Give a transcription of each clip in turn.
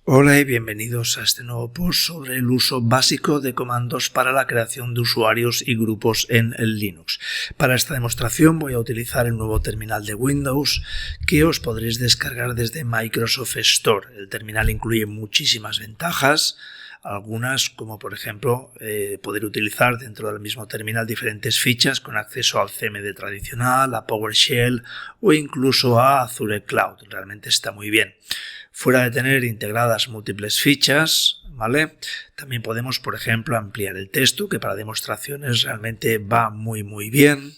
Hola y bienvenidos a este nuevo post sobre el uso básico de comandos para la creación de usuarios y grupos en Linux. Para esta demostración voy a utilizar el nuevo terminal de Windows que os podréis descargar desde Microsoft Store. El terminal incluye muchísimas ventajas, algunas como por ejemplo poder utilizar dentro del mismo terminal diferentes fichas con acceso al CMD tradicional, a PowerShell o incluso a Azure Cloud. Realmente está muy bien. Fuera de tener integradas múltiples fichas, ¿vale? También podemos, por ejemplo, ampliar el texto, que para demostraciones realmente va muy bien.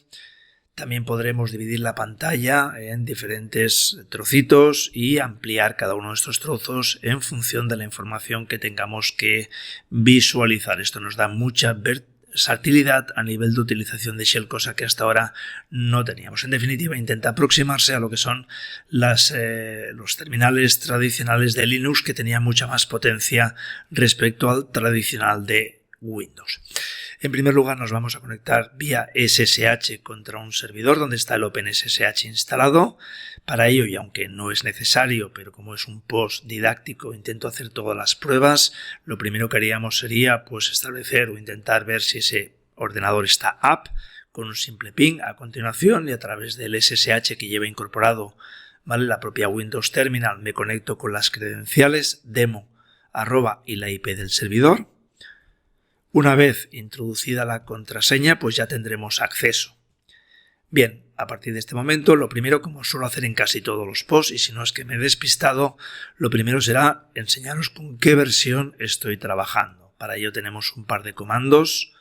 También podremos dividir la pantalla en diferentes trocitos y ampliar cada uno de estos trozos en función de la información que tengamos que visualizar. Esto nos da mucha versatilidad a nivel de utilización de Shell, cosa que hasta ahora no teníamos. En definitiva, intenta aproximarse a lo que son los terminales tradicionales de Linux, que tenían mucha más potencia respecto al tradicional de Windows. En primer lugar, nos vamos a conectar vía SSH contra un servidor donde está el OpenSSH instalado. Para ello, y aunque no es necesario, pero como es un post didáctico, intento hacer todas las pruebas. Lo primero que haríamos sería establecer o intentar ver si ese ordenador está up con un simple ping a continuación, y a través del SSH que lleva incorporado, ¿vale?, la propia Windows Terminal, me conecto con las credenciales demo @ y la IP del servidor. Una vez introducida la contraseña, pues ya tendremos acceso. Bien, a partir de este momento, lo primero, como suelo hacer en casi todos los posts, y si no es que me he despistado, lo primero será enseñaros con qué versión estoy trabajando. Para ello tenemos un par de comandos.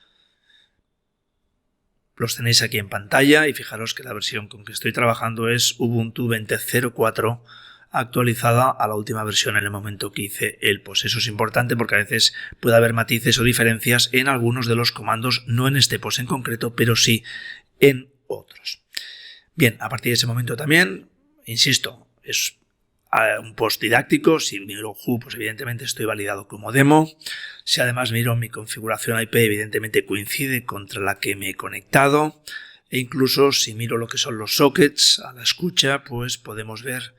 Los tenéis aquí en pantalla y fijaros que la versión con que estoy trabajando es Ubuntu 20.04, actualizada a la última versión en el momento que hice el post. Eso es importante porque a veces puede haber matices o diferencias en algunos de los comandos, no en este post en concreto, pero sí en otros. Bien, a partir de ese momento también, insisto, es un post didáctico. Si miro who, pues evidentemente estoy validado como demo. Si además miro mi configuración IP, evidentemente coincide contra la que me he conectado. E incluso si miro lo que son los sockets a la escucha, pues podemos ver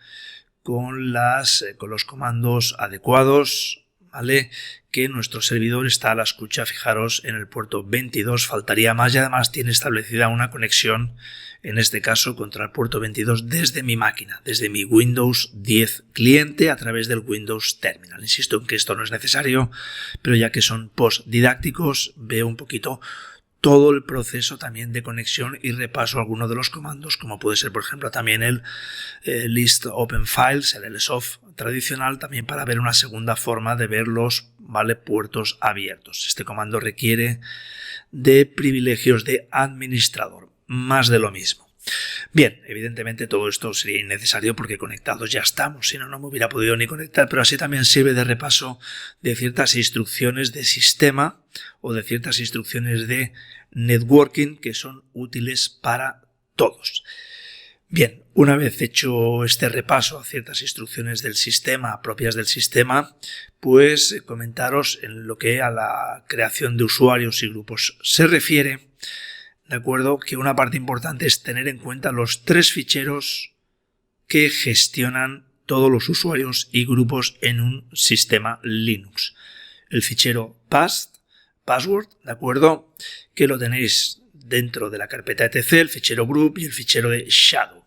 con los comandos adecuados, ¿vale?, que nuestro servidor está a la escucha. Fijaros en el puerto 22, faltaría más, y además tiene establecida una conexión, en este caso contra el puerto 22 desde mi máquina, desde mi Windows 10 cliente a través del Windows Terminal. Insisto en que esto no es necesario, pero ya que son post didácticos, veo un poquito todo el proceso también de conexión y repaso algunos de los comandos, como puede ser, por ejemplo, también el list open files, el lsof tradicional, también para ver una segunda forma de ver los puertos abiertos. Este comando requiere de privilegios de administrador, más de lo mismo. Bien, evidentemente todo esto sería innecesario porque conectados ya estamos, si no, no me hubiera podido ni conectar, pero así también sirve de repaso de ciertas instrucciones de sistema o de ciertas instrucciones de networking que son útiles para todos. Bien, una vez hecho este repaso a ciertas instrucciones del sistema, propias del sistema, pues comentaros en lo que a la creación de usuarios y grupos se refiere. De acuerdo, que una parte importante es tener en cuenta los 3 ficheros que gestionan todos los usuarios y grupos en un sistema Linux. El fichero password, ¿de acuerdo?, que lo tenéis dentro de la carpeta etc, el fichero group y el fichero de shadow.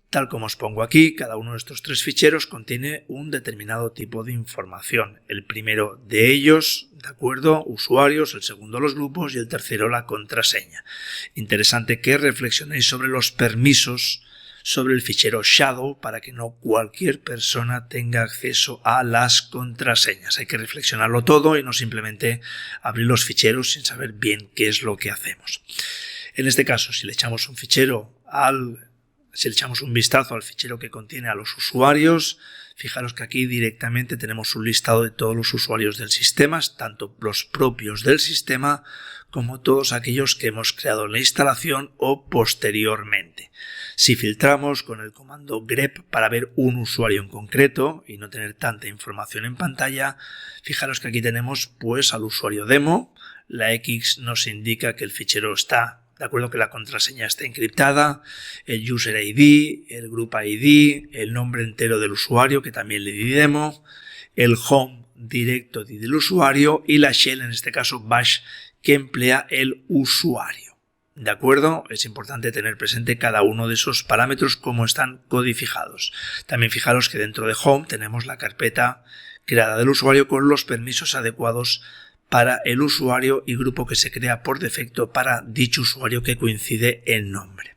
Tal como os pongo aquí, cada uno de estos 3 ficheros contiene un determinado tipo de información. El primero de ellos, ¿de acuerdo?, usuarios, el segundo los grupos y el tercero la contraseña. Interesante que reflexionéis sobre los permisos sobre el fichero shadow para que no cualquier persona tenga acceso a las contraseñas. Hay que reflexionarlo todo y no simplemente abrir los ficheros sin saber bien qué es lo que hacemos. En este caso, si le echamos un vistazo al fichero que contiene a los usuarios, fijaros que aquí directamente tenemos un listado de todos los usuarios del sistema, tanto los propios del sistema como todos aquellos que hemos creado en la instalación o posteriormente. Si filtramos con el comando grep para ver un usuario en concreto y no tener tanta información en pantalla, fijaros que aquí tenemos al usuario demo. La X nos indica que el fichero está de acuerdo, que la contraseña está encriptada, el user ID, el group ID, el nombre entero del usuario, que también le di demo, el home directory del usuario y la shell, en este caso bash, que emplea el usuario. ¿De acuerdo? Es importante tener presente cada uno de esos parámetros como están codificados. También fijaros que dentro de home tenemos la carpeta creada del usuario con los permisos adecuados para el usuario y grupo que se crea por defecto para dicho usuario que coincide en nombre.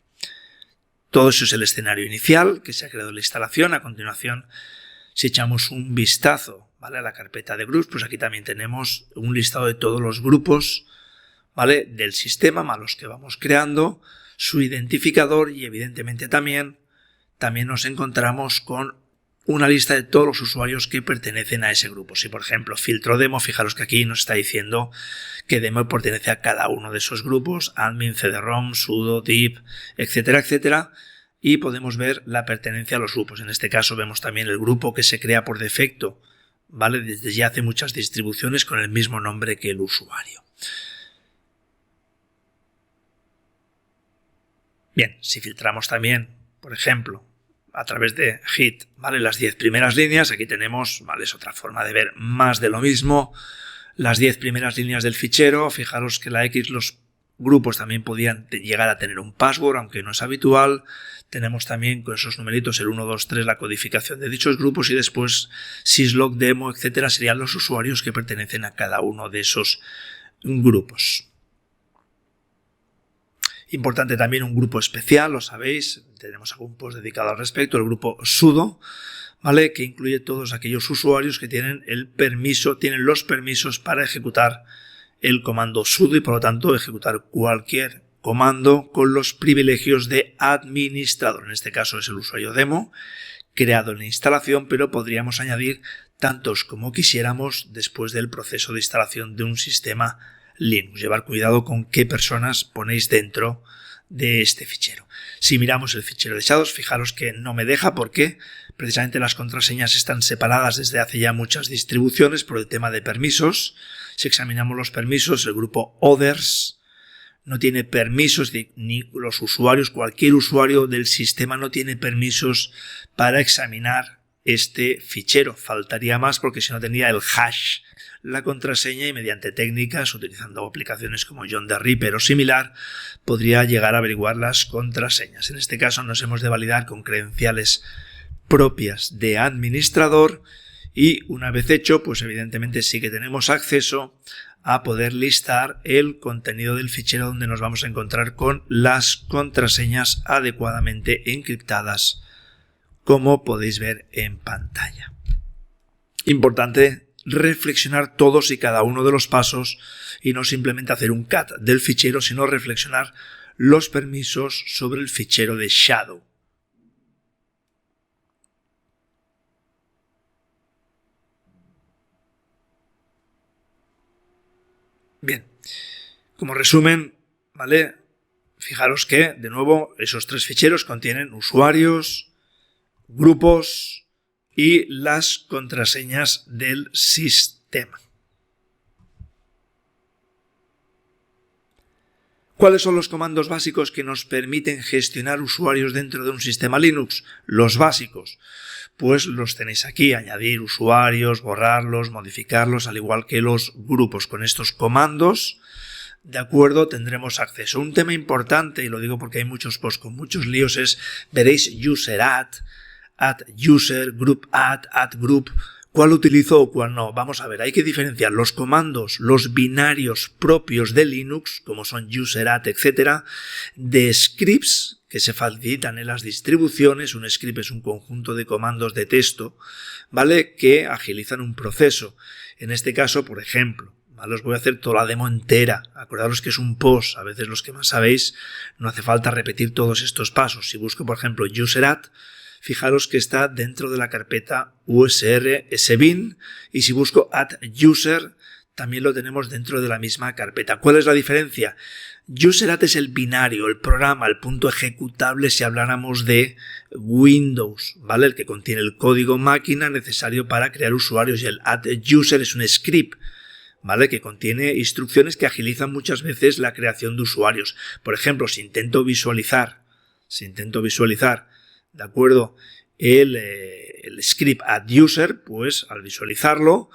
Todo eso es el escenario inicial que se ha creado en la instalación. A continuación, si echamos un vistazo, ¿vale?, a la carpeta de groups, pues aquí también tenemos un listado de todos los grupos, ¿vale?, del sistema más los que vamos creando, su identificador y evidentemente también nos encontramos con una lista de todos los usuarios que pertenecen a ese grupo. Si por ejemplo filtro demo, fijaros que aquí nos está diciendo que demo pertenece a cada uno de esos grupos, admin, cd-rom, sudo, div, etcétera, etcétera, y podemos ver la pertenencia a los grupos. En este caso vemos también el grupo que se crea por defecto, ¿vale?, desde ya hace muchas distribuciones con el mismo nombre que el usuario. Bien, si filtramos también, por ejemplo, a través de hit, ¿vale?, las 10 primeras líneas, aquí tenemos, ¿vale?, es otra forma de ver más de lo mismo, las 10 primeras líneas del fichero. Fijaros que la X, los grupos también podían llegar a tener un password, aunque no es habitual. Tenemos también con esos numeritos el 1, 2, 3, la codificación de dichos grupos y después syslog, demo, etcétera, serían los usuarios que pertenecen a cada uno de esos grupos. Importante también un grupo especial, lo sabéis, tenemos algún post dedicado al respecto, el grupo sudo, ¿vale?, que incluye todos aquellos usuarios que tienen tienen los permisos para ejecutar el comando sudo y por lo tanto ejecutar cualquier comando con los privilegios de administrador. En este caso es el usuario demo creado en la instalación, pero podríamos añadir tantos como quisiéramos después del proceso de instalación de un sistema Linux. Llevar cuidado con qué personas ponéis dentro de este fichero. Si miramos el fichero de shadows, fijaros que no me deja porque precisamente las contraseñas están separadas desde hace ya muchas distribuciones por el tema de permisos. Si examinamos los permisos, el grupo others no tiene permisos, ni los usuarios, cualquier usuario del sistema no tiene permisos para examinar este fichero. Faltaría más porque si no tendría el hash, la contraseña, y mediante técnicas, utilizando aplicaciones como John the Ripper o similar, podría llegar a averiguar las contraseñas. En este caso nos hemos de validar con credenciales propias de administrador y una vez hecho, pues evidentemente sí que tenemos acceso a poder listar el contenido del fichero donde nos vamos a encontrar con las contraseñas adecuadamente encriptadas, como podéis ver en pantalla. Importante reflexionar todos y cada uno de los pasos y no simplemente hacer un cat del fichero, sino reflexionar los permisos sobre el fichero de shadow. Bien, como resumen, ¿vale?, fijaros que, de nuevo, esos 3 ficheros contienen usuarios, grupos y las contraseñas del sistema. ¿Cuáles son los comandos básicos que nos permiten gestionar usuarios dentro de un sistema Linux? Los básicos. Pues los tenéis aquí, añadir usuarios, borrarlos, modificarlos, al igual que los grupos. Con estos comandos, de acuerdo, tendremos acceso. Un tema importante, y lo digo porque hay muchos posts con muchos líos, veréis user add user, group add group. ¿Cuál utilizo o cuál no? Vamos a ver, hay que diferenciar los comandos, los binarios propios de Linux, como son user add, etcétera, de scripts que se facilitan en las distribuciones. Un script es un conjunto de comandos de texto, ¿vale?, que agilizan un proceso. En este caso, por ejemplo, ¿vale?, os voy a hacer toda la demo entera. Acordaros que es un post, a veces los que más sabéis, no hace falta repetir todos estos pasos. Si busco, por ejemplo, user add, fijaros que está dentro de la carpeta usr sbin, y si busco add user también lo tenemos dentro de la misma carpeta. ¿Cuál es la diferencia? User add es el binario, el programa, el punto ejecutable si habláramos de Windows, ¿vale?, el que contiene el código máquina necesario para crear usuarios, y el add user es un script, ¿vale?, que contiene instrucciones que agilizan muchas veces la creación de usuarios. Por ejemplo, si intento visualizar, ¿de acuerdo?, el script add user, pues al visualizarlo,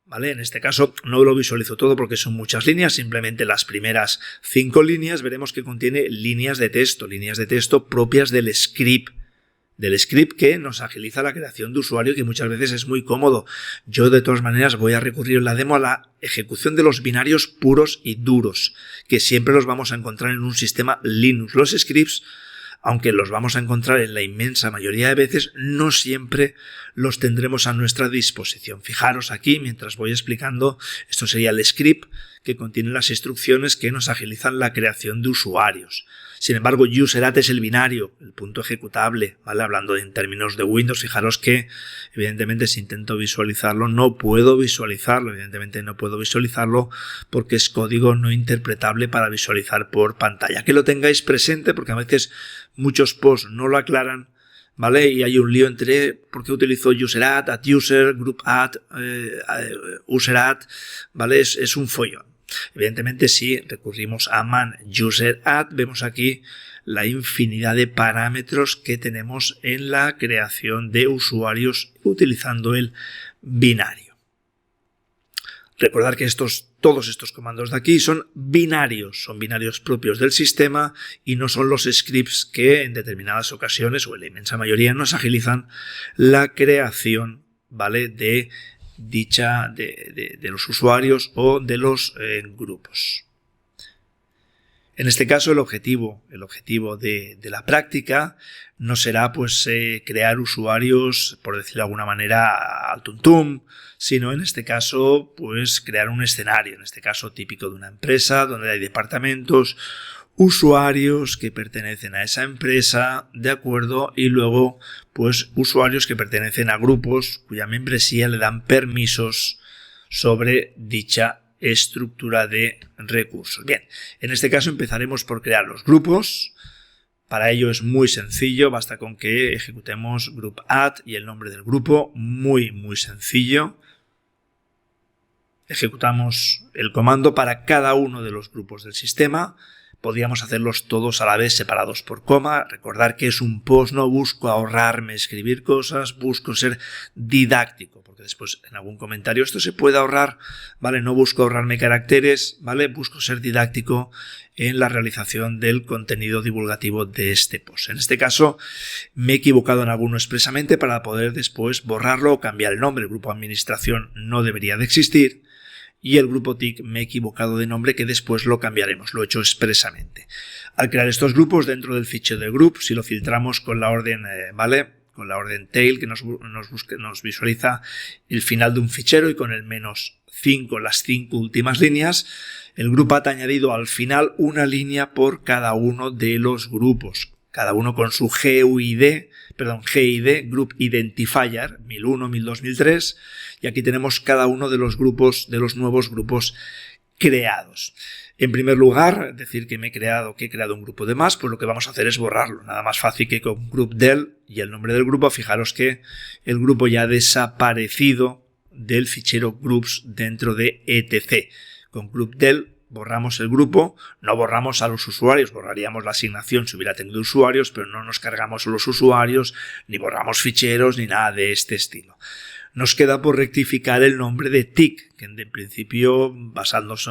¿vale? En este caso no lo visualizo todo porque son muchas líneas, simplemente las primeras 5 líneas veremos que contiene líneas de texto propias del script que nos agiliza la creación de usuario, que muchas veces es muy cómodo. Yo de todas maneras voy a recurrir en la demo a la ejecución de los binarios puros y duros, que siempre los vamos a encontrar en un sistema Linux. Los scripts, aunque los vamos a encontrar en la inmensa mayoría de veces, no siempre los tendremos a nuestra disposición. Fijaros aquí, mientras voy explicando, esto sería el script que contiene las instrucciones que nos agilizan la creación de usuarios. Sin embargo, UserAt es el binario, el punto ejecutable, ¿vale? Hablando en términos de Windows, fijaros que, evidentemente, si intento visualizarlo, no puedo visualizarlo, porque es código no interpretable para visualizar por pantalla. Que lo tengáis presente, porque a veces muchos posts no lo aclaran, ¿vale? Y hay un lío entre por qué utilizo UserAt, AddUser, GroupAd, UserAt, ¿vale? Es un follón. Evidentemente, si recurrimos a man UserAd, vemos aquí la infinidad de parámetros que tenemos en la creación de usuarios utilizando el binario. Recordar que todos estos comandos de aquí son binarios propios del sistema y no son los scripts que en determinadas ocasiones o en la inmensa mayoría nos agilizan la creación, ¿vale?, de los usuarios o de los grupos. En este caso el objetivo de la práctica no será pues crear usuarios, por decirlo de alguna manera, al tuntum, sino en este caso pues crear un escenario, en este caso típico de una empresa donde hay departamentos, usuarios que pertenecen a esa empresa, ¿de acuerdo? Y luego pues usuarios que pertenecen a grupos cuya membresía le dan permisos sobre dicha estructura de recursos. Bien, en este caso empezaremos por crear los grupos. Para ello es muy sencillo, basta con que ejecutemos GroupAd y el nombre del grupo, muy sencillo. Ejecutamos el comando para cada uno de los grupos del sistema. Podríamos hacerlos todos a la vez separados por coma. Recordar que es un post, no busco ahorrarme escribir cosas, busco ser didáctico, porque después en algún comentario esto se puede ahorrar, ¿vale? No busco ahorrarme caracteres, ¿vale? Busco ser didáctico en la realización del contenido divulgativo de este post. En este caso me he equivocado en alguno expresamente para poder después borrarlo o cambiar el nombre. El grupo administración no debería de existir. Y el grupo TIC me he equivocado de nombre, que después lo cambiaremos, lo he hecho expresamente. Al crear estos grupos dentro del fichero de group, si lo filtramos con la orden, ¿vale?, con la orden tail que nos visualiza el final de un fichero y con el -5, las 5 últimas líneas, el grupo ha añadido al final una línea por cada uno de los grupos, cada uno con su GID, Group Identifier, 1001, 1002, 1003, y aquí tenemos cada uno de los grupos, de los nuevos grupos creados. En primer lugar, decir que he creado un grupo de más, pues lo que vamos a hacer es borrarlo. Nada más fácil que con groupdel y el nombre del grupo. Fijaros que el grupo ya ha desaparecido del fichero groups dentro de etc. Con groupdel borramos el grupo, no borramos a los usuarios, borraríamos la asignación si hubiera tenido usuarios, pero no nos cargamos los usuarios, ni borramos ficheros, ni nada de este estilo. Nos queda por rectificar el nombre de TIC, que en principio, basándonos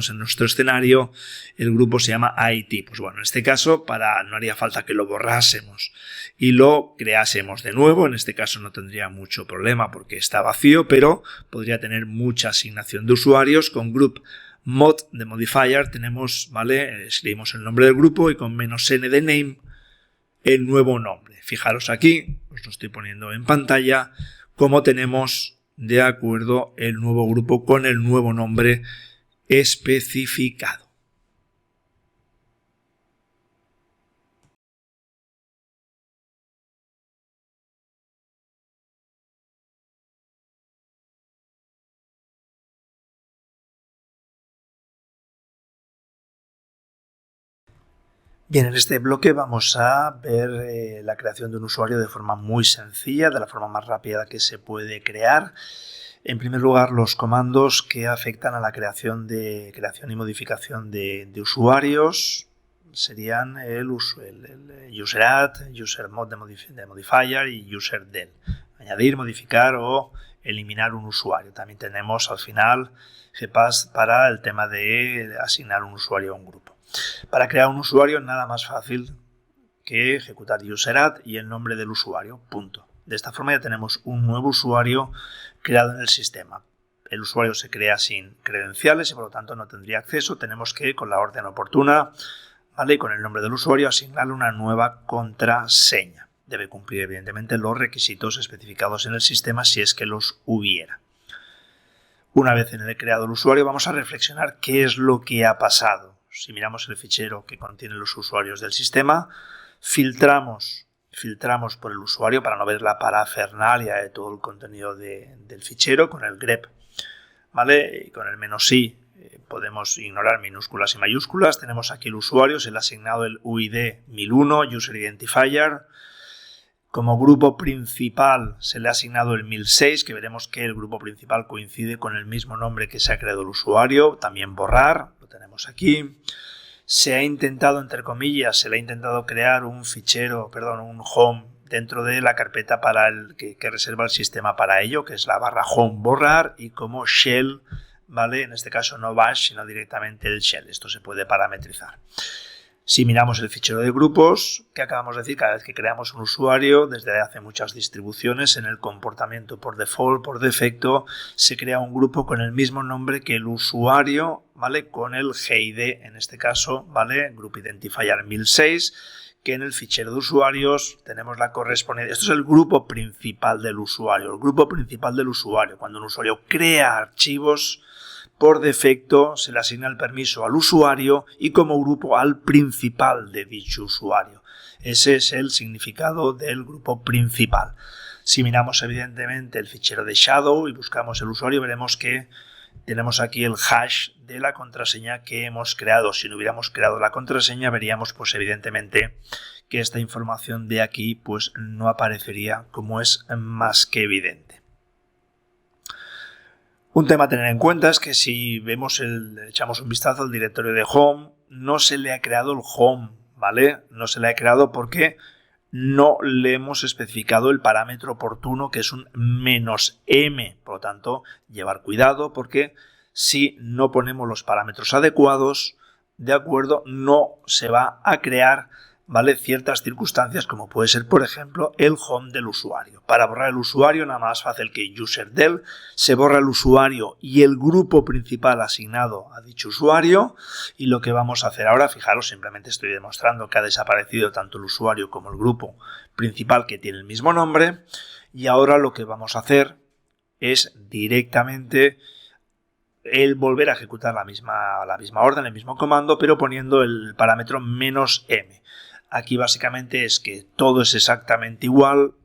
en nuestro escenario, el grupo se llama IT. Pues bueno, en este caso no haría falta que lo borrásemos y lo creásemos de nuevo. En este caso no tendría mucho problema porque está vacío, pero podría tener mucha asignación de usuarios. Con group mod de modifier tenemos, ¿vale?, escribimos el nombre del grupo y con -n de name el nuevo nombre. Fijaros aquí, os lo estoy poniendo en pantalla, cómo tenemos, de acuerdo, el nuevo grupo con el nuevo nombre especificado. Bien, en este bloque vamos a ver la creación de un usuario de forma muy sencilla, de la forma más rápida que se puede crear. En primer lugar, los comandos que afectan a la creación y modificación de usuarios. serían el UserAdd, UserMod de modifier y UserDel. Añadir, modificar o eliminar un usuario. También tenemos al final GPass para el tema de asignar un usuario a un grupo. Para crear un usuario nada más fácil que ejecutar UserAdd y el nombre del usuario, punto. De esta forma ya tenemos un nuevo usuario creado en el sistema. El usuario se crea sin credenciales y por lo tanto no tendría acceso. Tenemos que, con la orden oportuna, ¿vale?, y con el nombre del usuario, asignarle una nueva contraseña. Debe cumplir evidentemente los requisitos especificados en el sistema si es que los hubiera. Una vez en el creado el usuario, vamos a reflexionar qué es lo que ha pasado. Si miramos el fichero que contiene los usuarios del sistema, filtramos por el usuario para no ver la parafernalia de todo el contenido del fichero con el grep, ¿vale? Y con el "-i podemos ignorar minúsculas y mayúsculas. Tenemos aquí el usuario, se le ha asignado el UID 1001, User Identifier. Como grupo principal se le ha asignado el 1006, que veremos que el grupo principal coincide con el mismo nombre que se ha creado el usuario. También borrar, lo tenemos aquí. Se ha intentado, entre comillas, crear un fichero, un home dentro de la carpeta para que reserva el sistema para ello, que es la /home borrar, y como shell, ¿vale? En este caso no bash, sino directamente el shell. Esto se puede parametrizar. Si miramos el fichero de grupos, que acabamos de decir, cada vez que creamos un usuario, desde hace muchas distribuciones, en el comportamiento por default, por defecto, se crea un grupo con el mismo nombre que el usuario, ¿vale? Con el GID, en este caso, ¿vale? Group Identifier 1006, que en el fichero de usuarios tenemos la correspondiente. Esto es el grupo principal del usuario. El grupo principal del usuario. Cuando un usuario crea archivos, por defecto se le asigna el permiso al usuario y como grupo al principal de dicho usuario. Ese es el significado del grupo principal. Si miramos evidentemente el fichero de Shadow y buscamos el usuario, veremos que tenemos aquí el hash de la contraseña que hemos creado. Si no hubiéramos creado la contraseña, veríamos pues evidentemente que esta información de aquí pues no aparecería, como es más que evidente. Un tema a tener en cuenta es que si echamos un vistazo al directorio de home, no se le ha creado el home, ¿vale? No se le ha creado porque no le hemos especificado el parámetro oportuno, que es un -m. Por lo tanto, llevar cuidado porque si no ponemos los parámetros adecuados, de acuerdo, no se va a crear, ¿vale?, ciertas circunstancias como puede ser, por ejemplo, el home del usuario. Para borrar el usuario, nada más fácil que UserDel, se borra el usuario y el grupo principal asignado a dicho usuario, y lo que vamos a hacer ahora, fijaros, simplemente estoy demostrando que ha desaparecido tanto el usuario como el grupo principal que tiene el mismo nombre, y ahora lo que vamos a hacer es directamente el volver a ejecutar la misma orden, el mismo comando, pero poniendo el parámetro -m. Aquí básicamente es que todo es exactamente igual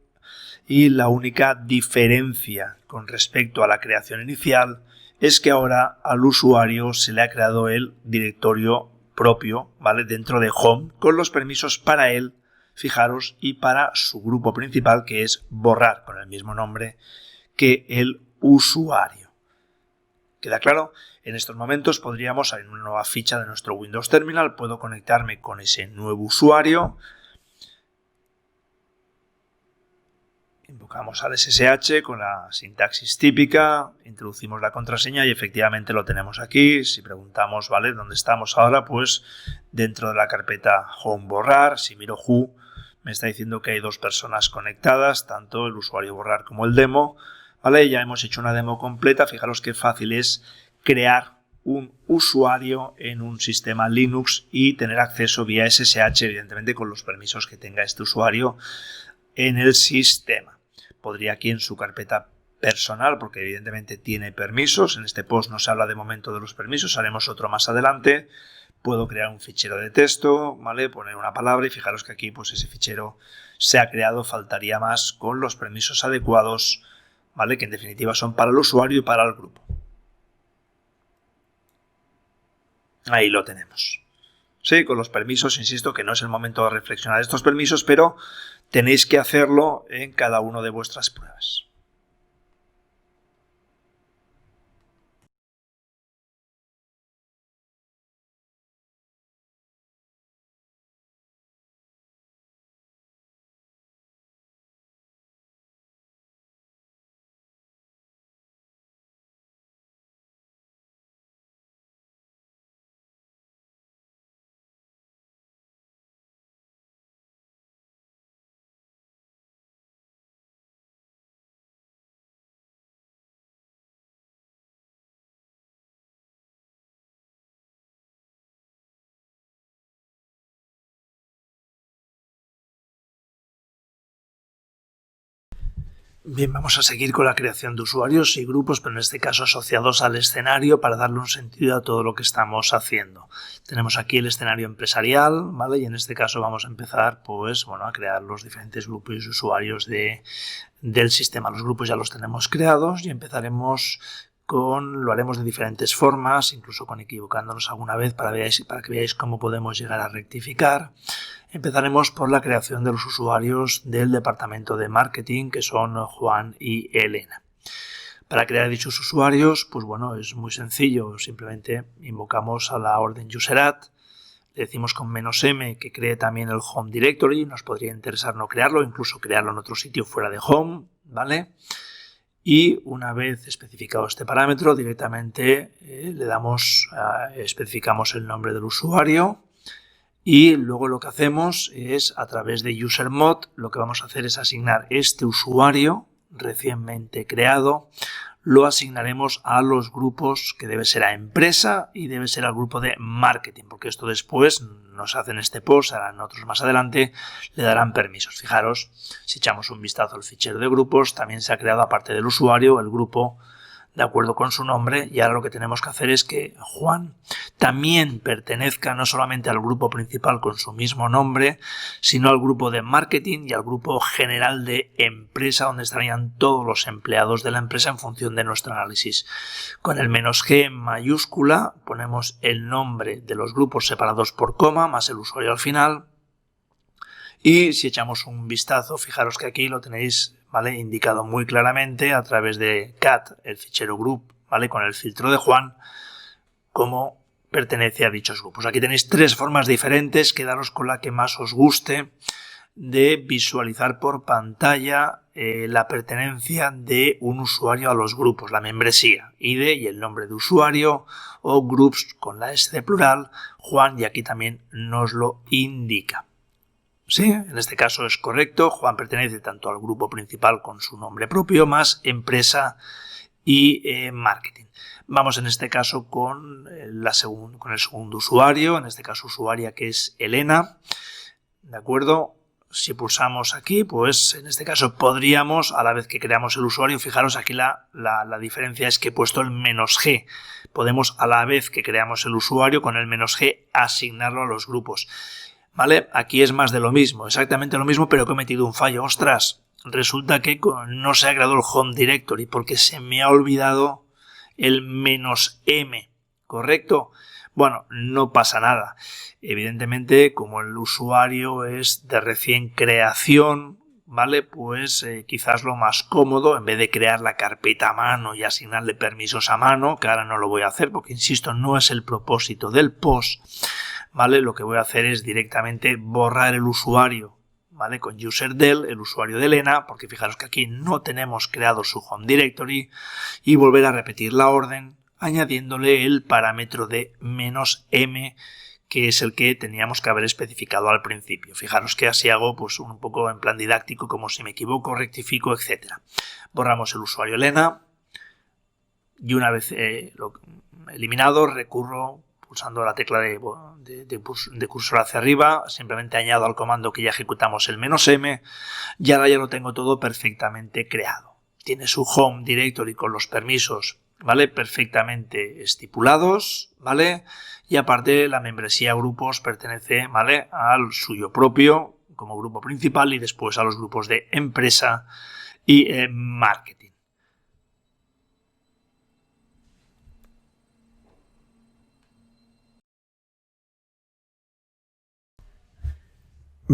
y la única diferencia con respecto a la creación inicial es que ahora al usuario se le ha creado el directorio propio, ¿vale?, dentro de home con los permisos para él, fijaros, y para su grupo principal, que es borrar, con el mismo nombre que el usuario. ¿Queda claro? En estos momentos podríamos, en una nueva ficha de nuestro Windows Terminal, puedo conectarme con ese nuevo usuario. Invocamos al SSH con la sintaxis típica, introducimos la contraseña y efectivamente lo tenemos aquí. Si preguntamos, ¿vale?, ¿dónde estamos ahora? Pues dentro de la carpeta home borrar. Si miro who, me está diciendo que hay dos personas conectadas, tanto el usuario borrar como el demo. ¿Vale? Ya hemos hecho una demo completa. Fijaros qué fácil es crear un usuario en un sistema Linux y tener acceso vía SSH, evidentemente con los permisos que tenga este usuario en el sistema. Podría aquí en su carpeta personal, porque evidentemente tiene permisos. En este post no se habla de momento de los permisos, haremos otro más adelante. Puedo crear un fichero de texto, ¿vale?, poner una palabra y fijaros que aquí pues ese fichero se ha creado, faltaría más, con los permisos adecuados, ¿vale?, que en definitiva son para el usuario y para el grupo. Ahí lo tenemos. Sí, con los permisos, insisto que no es el momento de reflexionar estos permisos, pero tenéis que hacerlo en cada una de vuestras pruebas. Bien, vamos a seguir con la creación de usuarios y grupos, pero en este caso asociados al escenario para darle un sentido a todo lo que estamos haciendo. Tenemos aquí el escenario empresarial, ¿vale? Y en este caso vamos a empezar, pues, bueno, a crear los diferentes grupos y usuarios del sistema. Los grupos ya los tenemos creados y empezaremos lo haremos de diferentes formas, incluso con equivocándonos alguna vez para que veáis cómo podemos llegar a rectificar. Empezaremos por la creación de los usuarios del departamento de marketing, que son Juan y Elena. Para crear dichos usuarios, pues bueno, es muy sencillo. Simplemente invocamos a la orden user_add, le decimos con "-m" que cree también el home directory. Nos podría interesar no crearlo, incluso crearlo en otro sitio fuera de home, ¿vale? Y una vez especificado este parámetro, directamente especificamos el nombre del usuario. Y luego lo que hacemos es, a través de usermod, lo que vamos a hacer es asignar este usuario recientemente creado, lo asignaremos a los grupos que debe ser a empresa y debe ser al grupo de marketing, porque esto después nos hacen este post, harán otros más adelante, le darán permisos. Fijaros, si echamos un vistazo al fichero de grupos, también se ha creado, aparte del usuario, el grupo de acuerdo con su nombre, y ahora lo que tenemos que hacer es que Juan también pertenezca no solamente al grupo principal con su mismo nombre, sino al grupo de marketing y al grupo general de empresa, donde estarían todos los empleados de la empresa en función de nuestro análisis. Con el "-g" en mayúscula ponemos el nombre de los grupos separados por coma más el usuario al final. Y si echamos un vistazo, fijaros que aquí lo tenéis, ¿vale?, indicado muy claramente a través de cat, el fichero group, ¿vale?, con el filtro de Juan, cómo pertenece a dichos grupos. Aquí tenéis tres formas diferentes, quedaros con la que más os guste, de visualizar por pantalla la pertenencia de un usuario a los grupos, la membresía, ID y el nombre de usuario, o groups con la S de plural, Juan, y aquí también nos lo indica. Sí, en este caso es correcto. Juan pertenece tanto al grupo principal con su nombre propio, más empresa y marketing. Vamos en este caso con el segundo usuario, en este caso usuaria, que es Elena. ¿De acuerdo? Si pulsamos aquí, pues en este caso podríamos, a la vez que creamos el usuario, fijaros aquí la diferencia es que he puesto el "-g. Podemos, a la vez que creamos el usuario, con el "-g asignarlo a los grupos. ¿Vale? Aquí es más de lo mismo, exactamente lo mismo, pero he cometido un fallo. ¡Ostras! Resulta que no se ha creado el home directory porque se me ha olvidado el "-m, ¿correcto? Bueno, no pasa nada. Evidentemente, como el usuario es de recién creación, ¿vale? Pues quizás lo más cómodo, en vez de crear la carpeta a mano y asignarle permisos a mano, que ahora no lo voy a hacer porque, insisto, no es el propósito del post, ¿vale? Lo que voy a hacer es directamente borrar el usuario, ¿vale?, con userdel, el usuario de Elena, porque fijaros que aquí no tenemos creado su home directory, y volver a repetir la orden añadiéndole el parámetro de "-m", que es el que teníamos que haber especificado al principio. Fijaros que así hago, pues, un poco en plan didáctico, como si me equivoco, rectifico, etc. Borramos el usuario Elena y una vez eliminado, recurro pulsando la tecla de cursor hacia arriba, simplemente añado al comando que ya ejecutamos el "-m", y ahora ya lo tengo todo perfectamente creado. Tiene su home directory con los permisos, ¿vale?, perfectamente estipulados, ¿vale?, y aparte la membresía grupos pertenece, ¿vale?, al suyo propio como grupo principal y después a los grupos de empresa y marketing.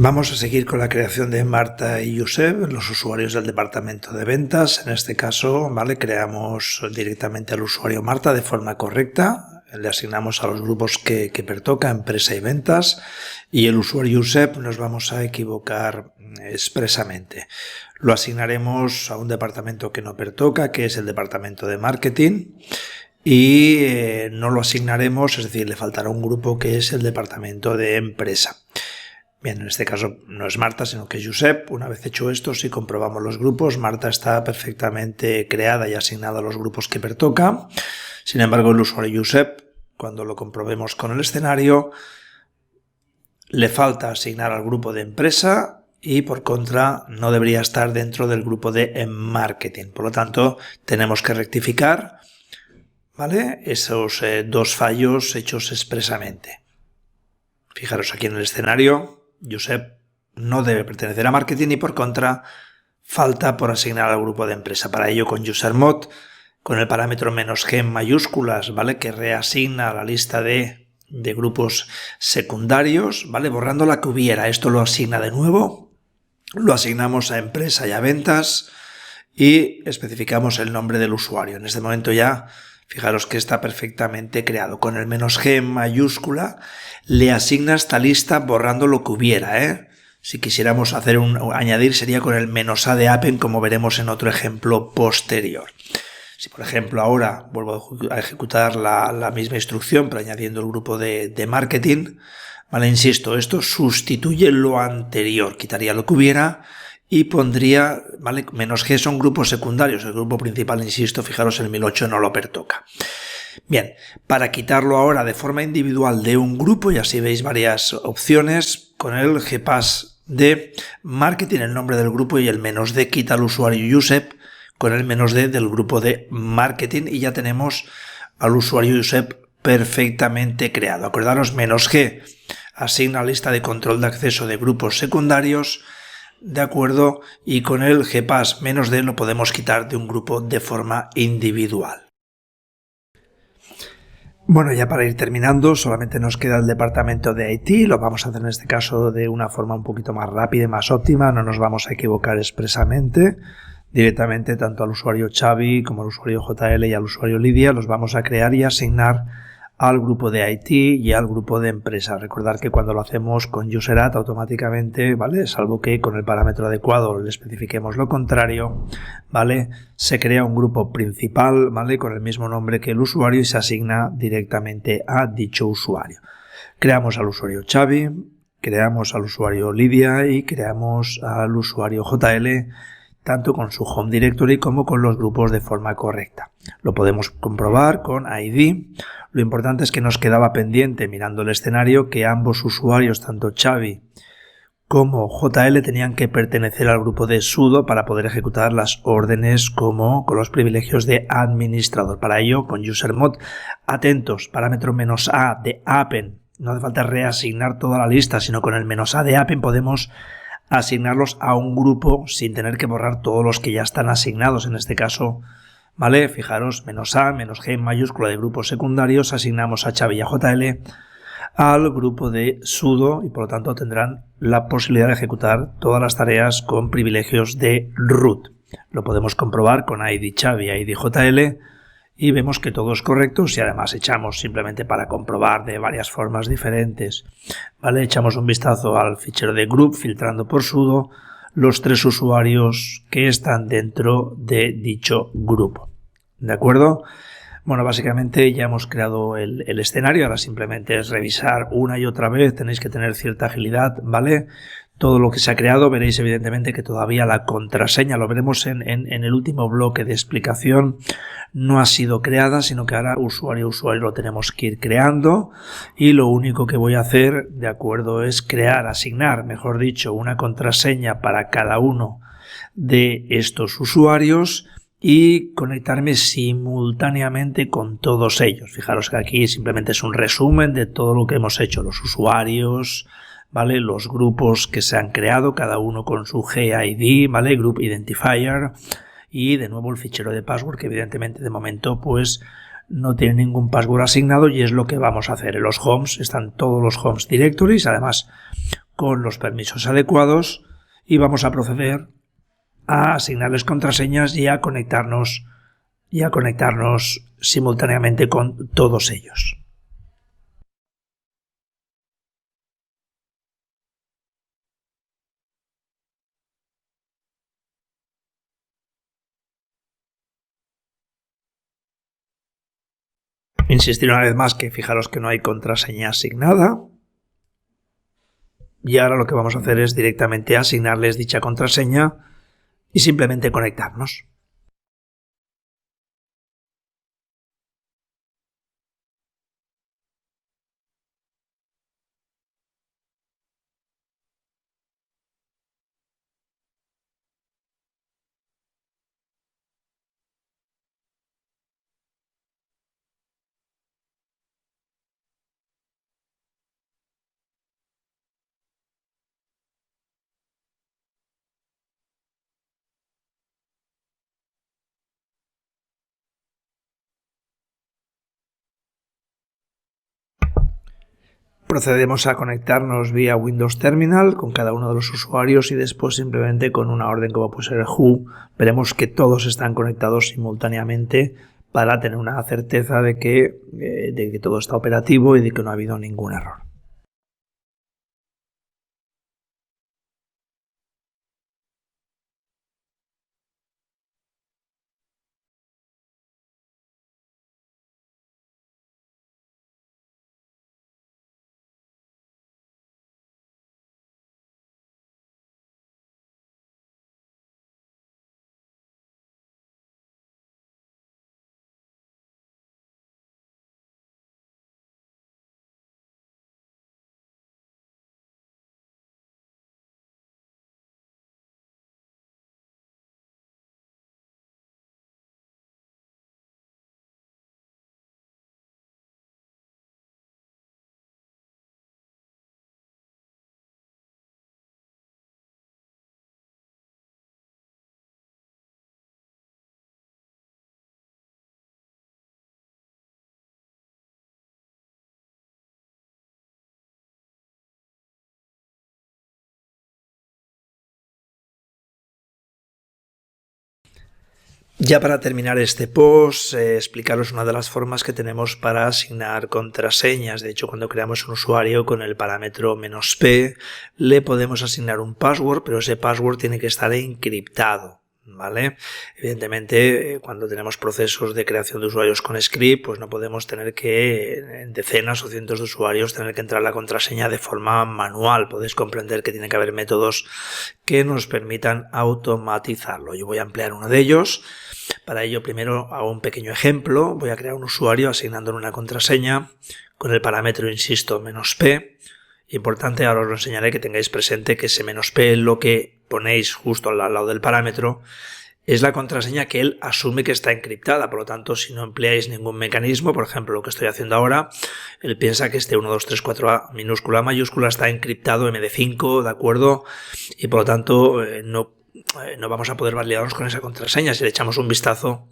Vamos a seguir con la creación de Marta y Josep, los usuarios del departamento de ventas. En este caso, ¿vale?, creamos directamente al usuario Marta de forma correcta. Le asignamos a los grupos que pertoca, empresa y ventas. Y el usuario Josep nos vamos a equivocar expresamente. Lo asignaremos a un departamento que no pertoca, que es el departamento de marketing. Y no lo asignaremos, es decir, le faltará un grupo que es el departamento de empresa. Bien, en este caso no es Marta, sino que es Josep. Una vez hecho esto, si comprobamos los grupos, Marta está perfectamente creada y asignada a los grupos que pertoca. Sin embargo, el usuario Josep, cuando lo comprobemos con el escenario, le falta asignar al grupo de empresa y por contra no debería estar dentro del grupo de marketing. Por lo tanto, tenemos que rectificar, ¿vale?, esos dos fallos hechos expresamente. Fijaros aquí en el escenario, Josep no debe pertenecer a marketing y por contra falta por asignar al grupo de empresa. Para ello con usermod, con el parámetro "-g" en mayúsculas, ¿vale?, que reasigna la lista de grupos secundarios, ¿vale?, borrando la que hubiera. Esto lo asigna de nuevo, lo asignamos a empresa y a ventas y especificamos el nombre del usuario. En este momento ya, fijaros que está perfectamente creado. Con el "-g" en mayúscula le asigna esta lista borrando lo que hubiera, ¿eh? Si quisiéramos hacer añadir sería con el "-a" de Appen, como veremos en otro ejemplo posterior. Si por ejemplo ahora vuelvo a ejecutar la misma instrucción pero añadiendo el grupo de marketing, ¿vale?, insisto, esto sustituye lo anterior, quitaría lo que hubiera y pondría, ¿vale?, "-g" son grupos secundarios, el grupo principal, insisto, fijaros, el 1008 no lo pertoca. Bien, para quitarlo ahora de forma individual de un grupo, y así veis varias opciones, con el gpass de marketing, el nombre del grupo, y el "-d", quita al usuario Josep con el "-d" del grupo de marketing y ya tenemos al usuario Josep perfectamente creado. Acordaros, "-g" asigna lista de control de acceso de grupos secundarios, ¿de acuerdo? Y con el gpass "-d" lo podemos quitar de un grupo de forma individual. Bueno, ya para ir terminando, solamente nos queda el departamento de IT. Lo vamos a hacer en este caso de una forma un poquito más rápida y más óptima. No nos vamos a equivocar expresamente. Directamente tanto al usuario Xavi como al usuario JL y al usuario Lidia los vamos a crear y asignar al grupo de IT y al grupo de empresa. Recordar que cuando lo hacemos con userat automáticamente, ¿vale?, salvo que con el parámetro adecuado le especifiquemos lo contrario, ¿vale?, se crea un grupo principal, ¿vale?, con el mismo nombre que el usuario y se asigna directamente a dicho usuario. Creamos al usuario Xavi, creamos al usuario Lidia y creamos al usuario JL, tanto con su home directory como con los grupos de forma correcta. Lo podemos comprobar con ID. Lo importante es que nos quedaba pendiente, mirando el escenario, que ambos usuarios, tanto Xavi como JL, tenían que pertenecer al grupo de sudo para poder ejecutar las órdenes como con los privilegios de administrador. Para ello, con usermod, atentos, parámetro "-a" de Appen. No hace falta reasignar toda la lista, sino con el "-a" de Appen podemos asignarlos a un grupo sin tener que borrar todos los que ya están asignados. En este caso, ¿vale?, fijaros, "-a", "-g" en mayúscula de grupos secundarios, asignamos a Xavi y a JL al grupo de sudo y por lo tanto tendrán la posibilidad de ejecutar todas las tareas con privilegios de root. Lo podemos comprobar con ID Xavi, ID JL y vemos que todo es correcto. Si además echamos, simplemente para comprobar de varias formas diferentes, ¿vale?, echamos un vistazo al fichero de group filtrando por sudo los 3 usuarios que están dentro de dicho grupo. ¿De acuerdo? Bueno, básicamente ya hemos creado el escenario, ahora simplemente es revisar una y otra vez, tenéis que tener cierta agilidad, ¿vale? Todo lo que se ha creado, veréis evidentemente que todavía la contraseña, lo veremos en el último bloque de explicación, no ha sido creada, sino que ahora usuario a usuario lo tenemos que ir creando y lo único que voy a hacer, de acuerdo, es asignar, mejor dicho, una contraseña para cada uno de estos usuarios y conectarme simultáneamente con todos ellos. Fijaros que aquí simplemente es un resumen de todo lo que hemos hecho, los usuarios, ¿vale?, los grupos que se han creado, cada uno con su GID, ¿vale?, Group Identifier, y de nuevo el fichero de password, que evidentemente de momento pues no tiene ningún password asignado y es lo que vamos a hacer. En los homes están todos los homes directories, además con los permisos adecuados, y vamos a proceder a asignarles contraseñas y a conectarnos simultáneamente con todos ellos. Insistir una vez más que fijaros que no hay contraseña asignada. Y ahora lo que vamos a hacer es directamente asignarles dicha contraseña y simplemente conectarnos. Procedemos a conectarnos vía Windows Terminal con cada uno de los usuarios y después simplemente con una orden como puede ser who veremos que todos están conectados simultáneamente para tener una certeza de que todo está operativo y de que no ha habido ningún error. Ya para terminar este post, explicaros una de las formas que tenemos para asignar contraseñas. De hecho, cuando creamos un usuario con el parámetro "-p", le podemos asignar un password, pero ese password tiene que estar encriptado, ¿vale? Evidentemente, cuando tenemos procesos de creación de usuarios con script, pues no podemos tener que, en decenas o cientos de usuarios, tener que entrar la contraseña de forma manual. Podéis comprender que tiene que haber métodos que nos permitan automatizarlo. Yo voy a emplear uno de ellos. Para ello, primero hago un pequeño ejemplo. Voy a crear un usuario asignándole una contraseña con el parámetro, insisto, "-p". Importante, ahora os lo enseñaré, que tengáis presente que ese "-p", lo que ponéis justo al lado del parámetro, es la contraseña que él asume que está encriptada. Por lo tanto, si no empleáis ningún mecanismo, por ejemplo, lo que estoy haciendo ahora, él piensa que este 1234A minúscula mayúscula está encriptado MD5, ¿de acuerdo? Y por lo tanto, no vamos a poder validarnos con esa contraseña. Si le echamos un vistazo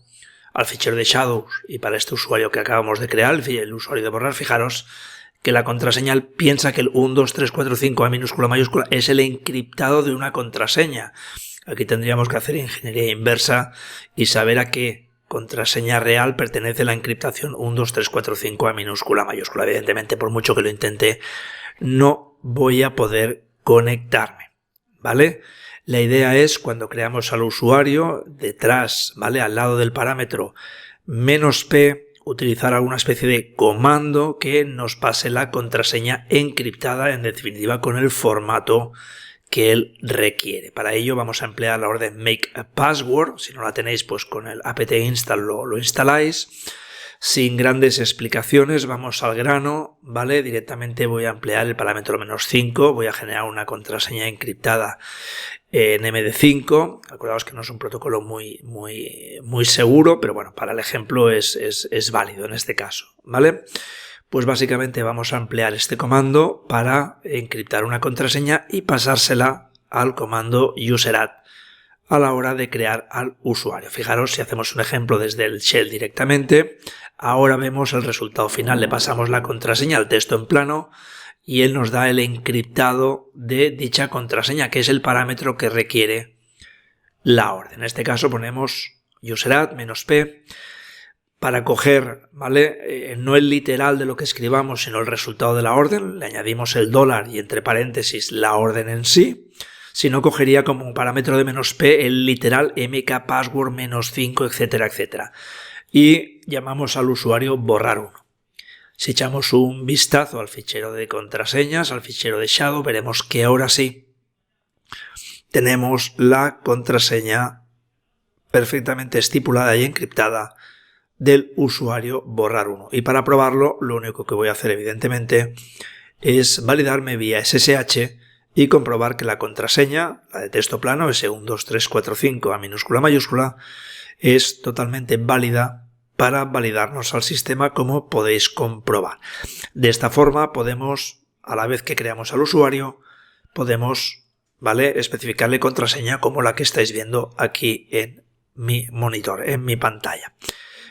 al fichero de Shadows y para este usuario que acabamos de crear, el usuario de borrar, fijaros que la contraseña piensa que el 123455A minúscula mayúscula es el encriptado de una contraseña. Aquí tendríamos que hacer ingeniería inversa y saber a qué contraseña real pertenece la encriptación 123455A minúscula mayúscula. Evidentemente, por mucho que lo intente, no voy a poder conectarme, ¿vale? La idea es, cuando creamos al usuario, detrás, ¿vale?, al lado del parámetro "-p", utilizar alguna especie de comando que nos pase la contraseña encriptada, en definitiva con el formato que él requiere. Para ello vamos a emplear la orden "make-password". Si no la tenéis, pues con el apt install lo instaláis. Sin grandes explicaciones, vamos al grano, ¿vale? Directamente voy a emplear el parámetro "-5", voy a generar una contraseña encriptada en MD5. Acordaos que no es un protocolo muy seguro, pero bueno, para el ejemplo es válido en este caso, ¿vale? Pues básicamente vamos a emplear este comando para encriptar una contraseña y pasársela al comando userat a la hora de crear al usuario. Fijaros, si hacemos un ejemplo desde el shell directamente, ahora vemos el resultado final. Le pasamos la contraseña al texto en plano y él nos da el encriptado de dicha contraseña, que es el parámetro que requiere la orden. En este caso ponemos userat "-p". Para coger, ¿vale?, no el literal de lo que escribamos, sino el resultado de la orden, le añadimos el $, y entre paréntesis la orden en sí. Si no, cogería como parámetro de "-p" el literal "mkpassword -5", etcétera, etcétera. Y llamamos al usuario "borrar1". Si echamos un vistazo al fichero de contraseñas, al fichero de Shadow, veremos que ahora sí tenemos la contraseña perfectamente estipulada y encriptada del usuario "borrar1". Y para probarlo, lo único que voy a hacer, evidentemente, es validarme vía SSH y comprobar que la contraseña, la de texto plano, ese 12345A minúscula mayúscula, es totalmente válida para validarnos al sistema, como podéis comprobar. De esta forma podemos, a la vez que creamos al usuario, podemos, ¿vale?, especificarle contraseña como la que estáis viendo aquí en mi monitor, en mi pantalla.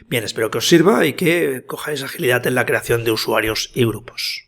Bien, espero que os sirva y que cojáis agilidad en la creación de usuarios y grupos.